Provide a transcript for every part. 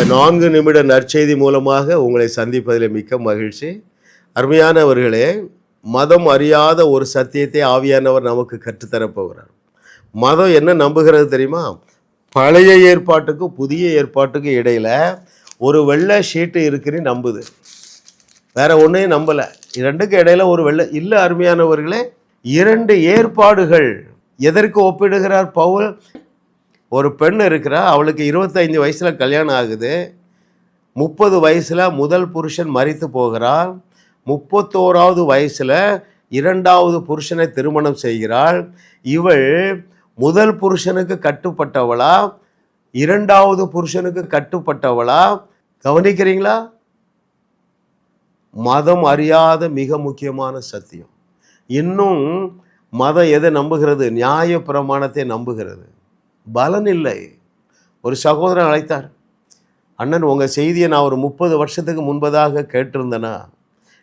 இந்த 4 நிமிட நற்செய்தி மூலமாக உங்களை சந்திப்பதில் மிக்க மகிழ்ச்சி. அருமையானவர்களே, மதம் அறியாத ஒரு சத்தியத்தை ஆவியானவர் நமக்கு கற்றுத்தரப்போகிறார். மதம் என்ன நம்புகிறது தெரியுமா? பழைய ஏற்பாட்டுக்கும் புதிய ஏற்பாட்டுக்கும் இடையில ஒரு வெள்ளை ஷீட்டு இருக்குன்னு நம்புது. வேற ஒன்றையும் நம்பலை. இரண்டுக்கு இடையில ஒரு வெள்ளை இல்லை. அருமையானவர்களே, 2 ஏற்பாடுகள் எதற்கு ஒப்பிடுகிறார் பவுல்? ஒரு பெண் இருக்கிறா, அவளுக்கு 25 வயசில் கல்யாணம் ஆகுது. 30 வயசில் முதல் புருஷன் மரித்து போகிறாள். 31வது வயசில் 2வது புருஷனை திருமணம் செய்கிறாள். இவள் முதல் புருஷனுக்கு கட்டுப்பட்டவளா, 2வது புருஷனுக்கு கட்டுப்பட்டவளா? கவனிக்கிறீங்களா? மதம் அறியாத மிக முக்கியமான சத்தியம். இன்னும் மதம் எதை நம்புகிறது? நியாய பிரமாணத்தை நம்புகிறது. பலன் இல்லை. ஒரு சகோதரன் அழைத்தார், அண்ணன் உங்கள் செய்தியை நான் ஒரு 30 வருஷத்துக்கு முன்பதாக கேட்டிருந்தேன்னா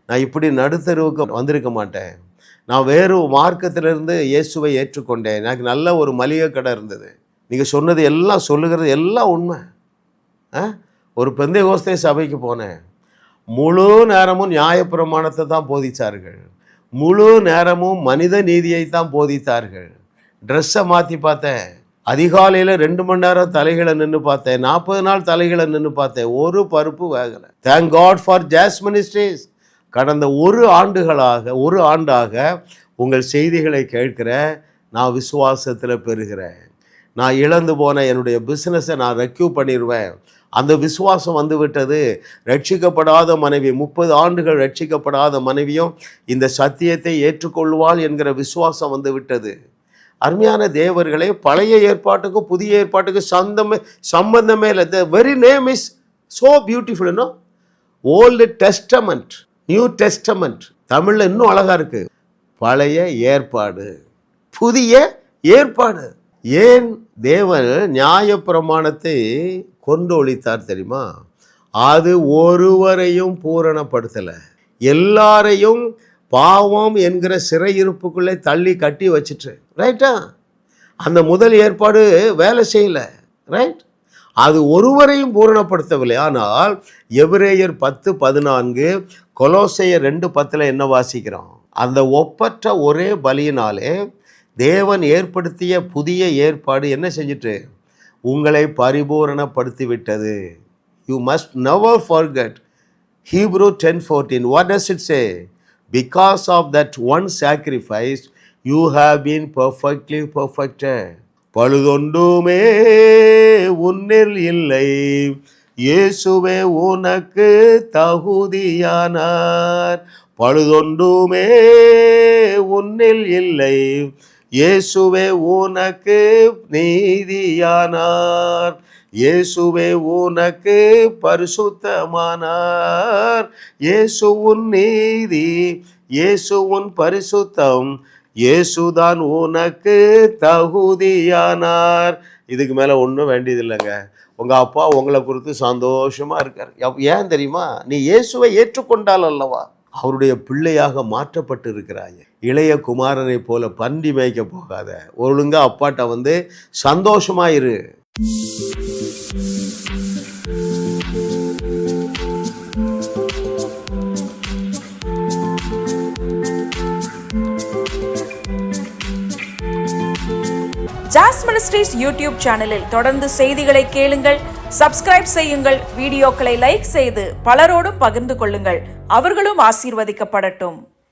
நான் இப்படி நடுத்தருவுக்கு வந்திருக்க மாட்டேன். நான் வேறு மார்க்கத்திலிருந்து இயேசுவை ஏற்றுக்கொண்டேன். எனக்கு நல்ல ஒரு மளிகை கடை இருந்தது. நீங்கள் சொன்னது எல்லாம், சொல்லுகிறது எல்லாம் உண்மை. ஒரு பெந்தேகோஸ்தே சபைக்கு போனேன். முழு நேரமும் நியாயப்பிரமாணத்தை தான் போதித்தார்கள். முழு நேரமும் மனித நீதியை தான் போதித்தார்கள். ட்ரெஸ்ஸை மாற்றி பார்த்தேன். அதிகாலையில் 2 மணி நேரம் தலைகளை நின்று பார்த்தேன். 40 நாள் தலைகளை நின்று பார்த்தேன். ஒரு பருப்பு வேகலை. Thank God for Jas ministries. கடந்த ஒரு ஆண்டாக உங்கள் செய்திகளை கேட்கிறேன். நான் விசுவாசத்தில் பெறுகிறேன். நான் இழந்து போன என்னுடைய பிஸ்னஸை நான் ரெக்யூ பண்ணிடுவேன். அந்த விசுவாசம் வந்து விட்டது. ரட்சிக்கப்படாத மனைவி, 30 ஆண்டுகள் ரட்சிக்கப்படாத மனைவியும் இந்த சத்தியத்தை ஏற்றுக்கொள்வாள் என்கிற விசுவாசம் வந்து விட்டது. அருமையான தேவர்களே, பழைய ஏற்பாட்டுக்கும் புதிய ஏற்பாட்டுக்கும் சம்பந்தமே இல்லை. The very name is so beautiful. இன்னும் ஓல்டு டெஸ்டமெண்ட், நியூ டெஸ்டமெண்ட். தமிழில் இன்னும் அழகாக இருக்கு. பழைய ஏற்பாடு, புதிய ஏற்பாடு. ஏன் தேவன் நியாயப்பிரமாணத்தை கொண்டு ஒழித்தார் தெரியுமா? அது ஒருவரையும் பூரணப்படுத்தலை. எல்லாரையும் பாவம் என்கிற சிறையிருப்புக்குள்ளே தள்ளி கட்டி வச்சிட்டு, ரைட்டா? அந்த முதல் ஏற்பாடு வேலை செய்யலை, ரைட்? அது ஒருவரையும் பூரணப்படுத்தவில்லை. ஆனால் எபிரேயர் 10:14, கொலோசையர் 2:10 என்ன வாசிக்கிறோம்? அந்த ஒப்பற்ற ஒரே பலியினாலே தேவன் ஏற்படுத்திய புதிய ஏற்பாடு என்ன செஞ்சிட்டு? உங்களை பரிபூரணப்படுத்தி விட்டது. You must never forget. Hebrew 10:14, what does it say? Because of that one sacrifice you have been perfectly perfected. பழுதொன்றுமே உன்னில் இல்லை, இயேசுவே உனக்கு தகுதியானார். பழுதொன்றுமே உன்னில் இல்லை, இயேசுவே உனக்கு நீதியானார். இயேசுவே உனக்கு பரிசுத்தமானார். இயேசு உன் நீதி, இயேசு உன் பரிசுத்தம், இயேசுதான் உனக்கு தகுதியானார். இதுக்கு மேலே ஒன்றும் வேண்டியதில்லைங்க. உங்கள் அப்பா உங்களை குறித்து சந்தோஷமாக இருக்கார். ஏன் தெரியுமா? நீ இயேசுவை ஏற்றுக்கொண்டால் அல்லவா அவருடைய பிள்ளையாக மாற்றப்பட்டு இருக்கிறாய். இளைய குமாரனை போல பன்றி மேய்க்க போகாத. ஒழுங்கா அப்பாட்ட வந்து சந்தோஷமாயிரு. ஜாஸ் மினிஸ்ட்ரீஸ் யூடியூப் சேனலில் தொடர்ந்து செய்திகளை கேளுங்கள், சப்ஸ்கிரைப் செய்யுங்கள், வீடியோக்களை லைக் செய்து பலரோடும் பகிர்ந்து கொள்ளுங்கள். அவர்களும் ஆசீர்வதிக்கப்படட்டும்.